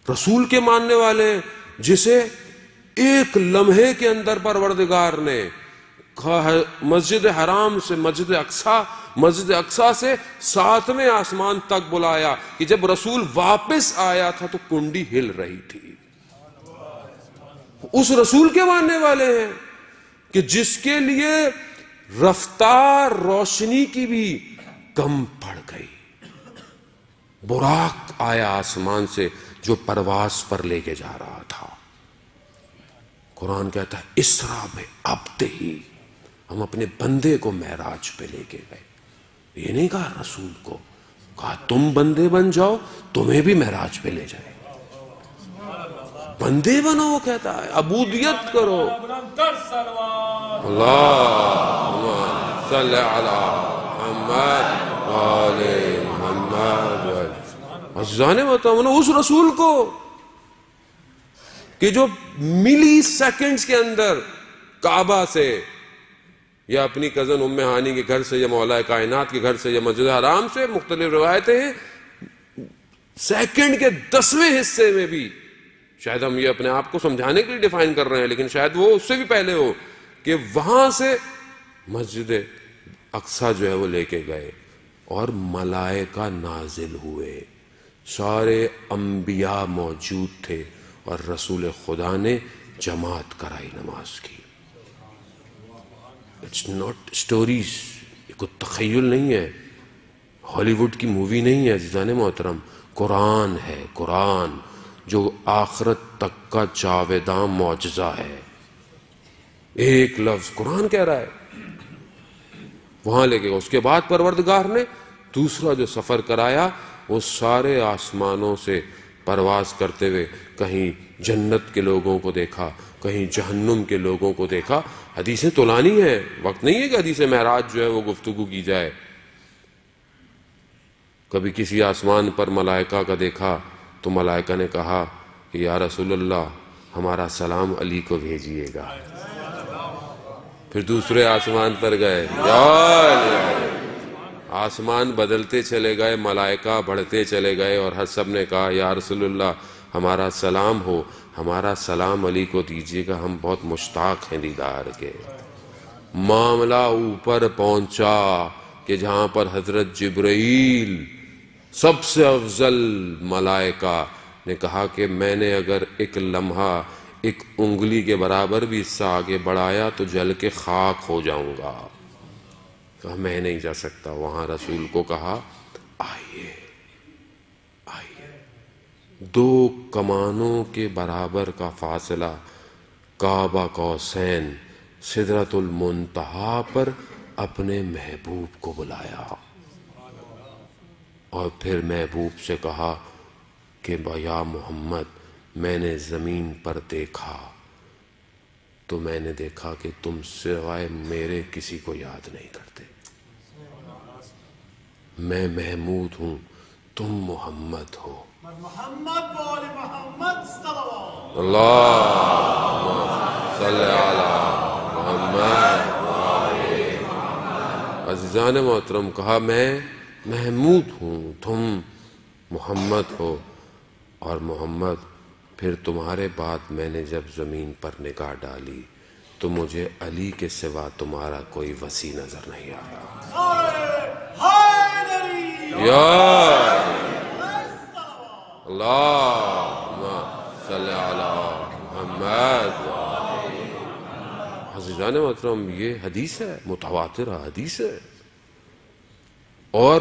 رسول کے ماننے والے ہیں جسے ایک لمحے کے اندر پروردگار نے مسجد حرام سے مسجد اقصیٰ سے 7ویں آسمان تک بلایا کہ جب رسول واپس آیا تھا تو کنڈی ہل رہی تھی. اس رسول کے ماننے والے ہیں کہ جس کے لیے رفتار روشنی کی بھی کم پڑ گئی. براق آیا آسمان سے جو پرواز پر لے کے جا رہا تھا. قرآن کہتا ہے اسرا میں عبدہ، ہم اپنے بندے کو معراج پہ لے کے گئے. یہ نہیں کہا رسول کو، کہا تم بندے بن جاؤ، تمہیں بھی معراج پہ لے جائے. بندے بنو، وہ کہتا ہے عبودیت کرو. اللہم صلی علی محمد وآل محمد. عزیزان محترم، اس رسول کو کہ جو ملی سیکنڈز کے اندر کعبہ سے یا اپنی کزن ام ہانی کے گھر سے یا مولا کائنات کے گھر سے یا مسجد حرام سے، مختلف روایتیں ہیں، سیکنڈ کے 10ویں حصے میں بھی، شاید ہم یہ اپنے آپ کو سمجھانے کے لیے ڈیفائن کر رہے ہیں لیکن شاید وہ اس سے بھی پہلے ہو، کہ وہاں سے مسجد اقصیٰ جو ہے وہ لے کے گئے اور ملائکہ نازل ہوئے. سارے انبیاء موجود تھے اور رسول خدا نے جماعت کرائی نماز کی. اٹس ناٹ اسٹوریز، یہ کوئی تخیل نہیں ہے، ہالی ووڈ کی مووی نہیں ہے عزیزان محترم. قرآن ہے، قرآن جو آخرت تک کا جاویداں معجزہ ہے. ایک لفظ قرآن کہہ رہا ہے، وہاں لے کے. اس کے بعد پروردگار نے دوسرا جو سفر کرایا وہ سارے آسمانوں سے پرواز کرتے ہوئے کہیں جنت کے لوگوں کو دیکھا، کہیں جہنم کے لوگوں کو دیکھا. حدیثیں طولانی ہیں، وقت نہیں ہے کہ حدیث معراج جو ہے وہ گفتگو کی جائے. کبھی کسی آسمان پر ملائکہ کا دیکھا تو ملائکہ نے کہا کہ یا رسول اللہ ہمارا سلام علی کو بھیجیے گا. پھر دوسرے آسمان پر گئے، آسمان بدلتے چلے گئے، ملائکہ بڑھتے چلے گئے اور ہر سب نے کہا یا رسول اللہ ہمارا سلام ہو، ہمارا سلام علی کو دیجیے گا، ہم بہت مشتاق ہیں دیدار کے. معاملہ اوپر پہنچا کہ جہاں پر حضرت جبرائیل سب سے افضل ملائکہ نے کہا کہ میں نے اگر ایک لمحہ ایک انگلی کے برابر بھی حصہ آگے بڑھایا تو جل کے خاک ہو جاؤں گا. کہا میں نہیں جا سکتا. وہاں رسول کو کہا آئیے آئیے. 2 کمانوں کے برابر کا فاصلہ، کعبہ قوسین، سدرۃ المنتہا پر اپنے محبوب کو بلایا اور پھر محبوب سے کہا کہ یا محمد میں نے زمین پر دیکھا تو میں نے دیکھا کہ تم سوائے میرے کسی کو یاد نہیں کرتے. میں محمود ہوں، تم محمد ہو. محمد بول محمد صلوات اللہم صلی علی محمد. عزیزان محترم، کہا میں محمود ہوں، تم محمد ہو. اور محمد پھر تمہارے بعد میں نے جب زمین پر نگاہ ڈالی تو مجھے علی کے سوا تمہارا کوئی وسیع نظر نہیں آیا. اللہم صلی علی محمد. عزیزان محترم، یہ حدیث ہے، متواتر حدیث ہے. اور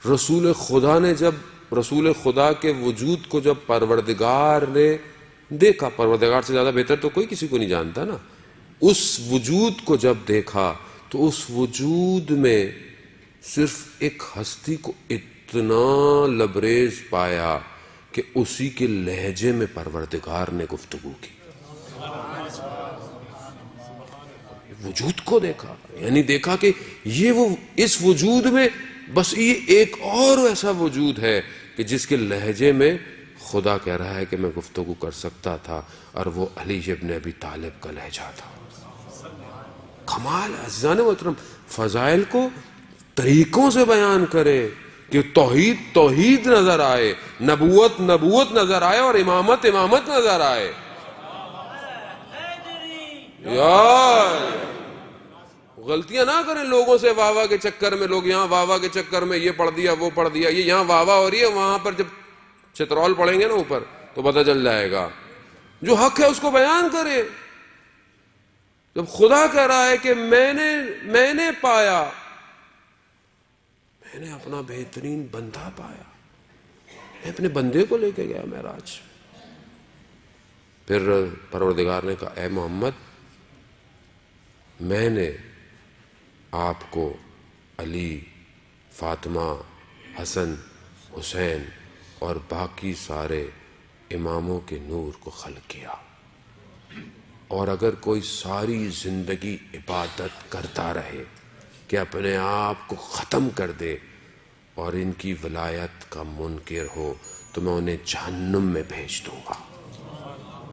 رسول خدا نے جب رسول خدا کے وجود کو جب پروردگار نے دیکھا، پروردگار سے زیادہ بہتر تو کوئی کسی کو نہیں جانتا نا، اس وجود کو جب دیکھا تو اس وجود میں صرف ایک ہستی کو اتنا لبریز پایا کہ اسی کے لہجے میں پروردگار نے گفتگو کی. وجود کو دیکھا، یعنی دیکھا کہ یہ وہ اس وجود میں بس یہ ایک اور ایسا وجود ہے کہ جس کے لہجے میں خدا کہہ رہا ہے کہ میں گفتگو کر سکتا تھا، اور وہ علی ابن ابی طالب کا لہجہ تھا. کمال. عزیزان محترم، فضائل کو طریقوں سے بیان کرے کہ توحید توحید نظر آئے، نبوت نبوت نظر آئے، اور امامت امامت نظر آئے. یار غلطیاں نہ کریں لوگوں سے واہ واہ کے چکر میں. لوگ یہاں واہ واہ کے چکر میں یہ پڑھ دیا وہ پڑھ دیا، یہ یہاں واہ واہ ہو رہی ہے، وہاں پر جب چترول پڑھیں گے نا اوپر تو پتہ چل جائے گا. جو حق ہے اس کو بیان کرے. جب خدا کہہ رہا ہے کہ میں نے پایا، میں نے اپنا بہترین بندہ پایا، میں اپنے بندے کو لے کے گیا معراج. پھر پروردگار نے کہا اے محمد میں نے آپ کو علی، فاطمہ، حسن، حسین اور باقی سارے اماموں کے نور کو خلق کیا، اور اگر کوئی ساری زندگی عبادت کرتا رہے کہ اپنے آپ کو ختم کر دے اور ان کی ولایت کا منکر ہو تو میں انہیں جہنم میں بھیج دوں گا.